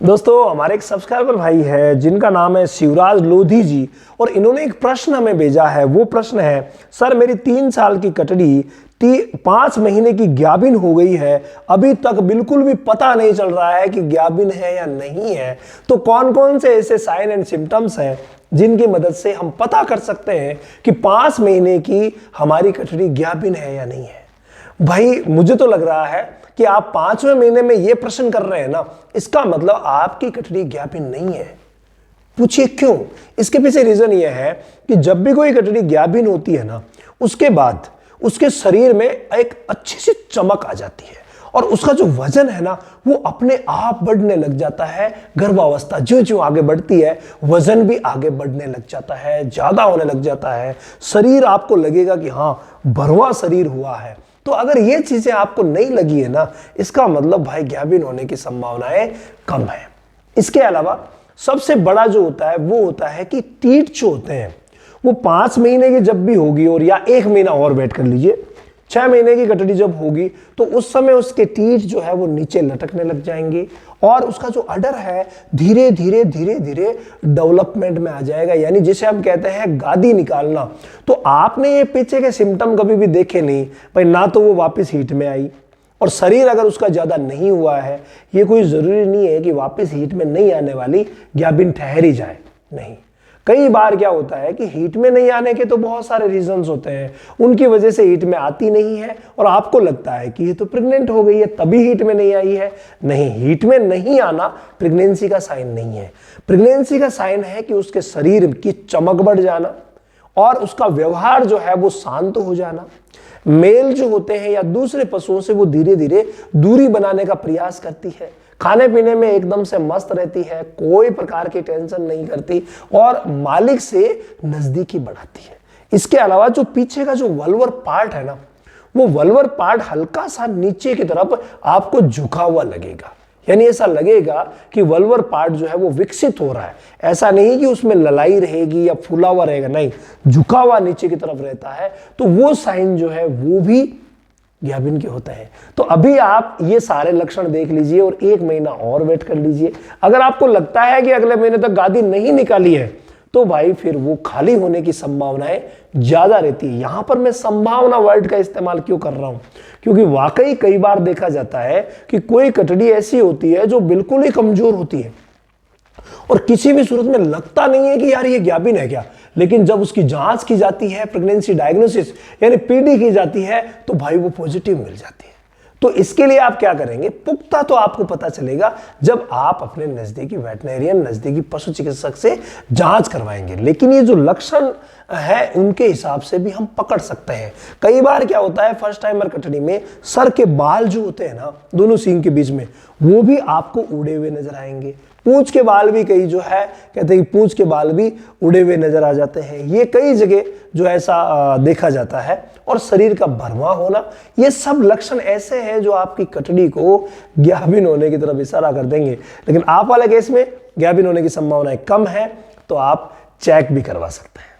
दोस्तों, हमारे एक सब्सक्राइबर भाई है जिनका नाम है शिवराज लोधी जी, और इन्होंने एक प्रश्न हमें भेजा है। वो प्रश्न है, सर मेरी 3 साल की कटड़ी 5 महीने की ग्याबिन हो गई है, अभी तक बिल्कुल भी पता नहीं चल रहा है कि ग्याबिन है या नहीं है। तो कौन कौन से ऐसे साइन एंड सिम्टम्स हैं जिनकी मदद से हम पता कर सकते हैं कि 5 महीने की हमारी कटड़ी ग्याबिन है या नहीं है। भाई मुझे तो लग रहा है कि आप 5वें महीने में यह प्रश्न कर रहे हैं ना, इसका मतलब आपकी कटड़ी ग्याबिन नहीं है। पूछिए क्यों? इसके पीछे रीजन यह है कि जब भी कोई कटड़ी ग्याबिन होती है ना, उसके बाद उसके शरीर में एक अच्छी सी चमक आ जाती है और उसका जो वजन है ना, वो अपने आप बढ़ने लग जाता है। गर्भावस्था जो जो आगे बढ़ती है, वजन भी आगे बढ़ने लग जाता है, ज्यादा होने लग जाता है। शरीर आपको लगेगा कि हाँ भरवा शरीर हुआ है। तो अगर ये चीजें आपको नहीं लगी है ना, इसका मतलब भाई ग्याबिन होने की संभावनाएं कम है। इसके अलावा सबसे बड़ा जो होता है वो होता है कि टीट जो होते हैं वो 5 महीने की जब भी होगी, और या 1 महीना और वेट कर लीजिए, 6 महीने की कटड़ी जब होगी तो उस समय उसके टीट जो है वो नीचे लटकने लग जाएंगे और उसका जो अडर है धीरे धीरे धीरे धीरे डेवलपमेंट में आ जाएगा, यानी जिसे हम कहते हैं गादी निकालना। तो आपने ये पीछे के सिम्टम कभी भी देखे नहीं भाई, ना तो वो वापस हीट में आई, और शरीर अगर उसका ज्यादा नहीं हुआ है, ये कोई जरूरी नहीं है कि वापस हीट में नहीं आने वाली ग्याबिन ठहर ही जाए। नहीं, कई बार क्या होता है कि हीट में नहीं आने के तो बहुत सारे रीजंस होते हैं, उनकी वजह से हीट में आती नहीं है और आपको लगता है कि ये तो प्रेग्नेंट हो गई है तभी हीट में नहीं आई है। नहीं, हीट में नहीं आना प्रेगनेंसी का साइन नहीं है। प्रेगनेंसी का साइन है कि उसके शरीर की चमक बढ़ जाना और उसका व्यवहार जो है वो शांत हो जाना। मेल जो होते हैं या दूसरे पशुओं से वो धीरे धीरे दूरी बनाने का प्रयास करती है, खाने पीने में एकदम से मस्त रहती है, कोई प्रकार की टेंशन नहीं करती और मालिक से नजदीकी बढ़ाती है। इसके अलावा जो पीछे का जो वल्वर पार्ट है ना, वो वल्वर पार्ट हल्का सा नीचे की तरफ आपको झुका हुआ लगेगा, यानी ऐसा लगेगा कि वल्वर पार्ट जो है वो विकसित हो रहा है। ऐसा नहीं कि उसमें ललाई रहेगी या फूला हुआ रहेगा, नहीं, झुका हुआ नीचे की तरफ रहता है। तो वो साइन जो है वो भी ग्याबिन के होते हैं। तो अभी आप ये सारे लक्षण देख लीजिए और 1 महीना और वेट कर लीजिए। अगर आपको लगता है कि अगले महीने तक गादी नहीं निकाली है तो भाई फिर वो खाली होने की संभावनाएं ज्यादा रहती है। यहां पर मैं संभावना वर्ड का इस्तेमाल क्यों कर रहा हूं, क्योंकि वाकई कई बार देखा जाता है कि कोई कटड़ी ऐसी होती है जो बिल्कुल ही कमजोर होती है और किसी भी सूरत में लगता नहीं है कि यार ये ग्याबिन है क्या, लेकिन जब उसकी जांच की जाती है, प्रेगनेंसी डायग्नोसिस यानी पीडी की जाती है, तो भाई वो पॉजिटिव मिल जाती है। तो इसके लिए आप क्या करेंगे, पुख्ता तो आपको पता चलेगा जब आप अपने नजदीकी वेटनरियन, नजदीकी पशु चिकित्सक से जांच करवाएंगे। लेकिन ये जो लक्षण है उनके हिसाब से भी हम पकड़ सकते हैं। कई बार क्या होता है, फर्स्ट टाइमर कटड़ी में सर के बाल जो होते हैं ना, दोनों सींग के बीच में, वो भी आपको उड़े हुए नजर आएंगे। पूंछ के बाल भी कई जो है कहते हैं कि पूंछ के बाल भी उड़े हुए नजर आ जाते हैं। ये कई जगह जो ऐसा देखा जाता है। और शरीर का भरवा होना, ये सब लक्षण ऐसे हैं जो आपकी कटड़ी को ग्याबिन होने की तरफ इशारा कर देंगे। लेकिन आप वाले केस में ग्याबिन होने की संभावनाएं कम है, तो आप चेक भी करवा सकते हैं।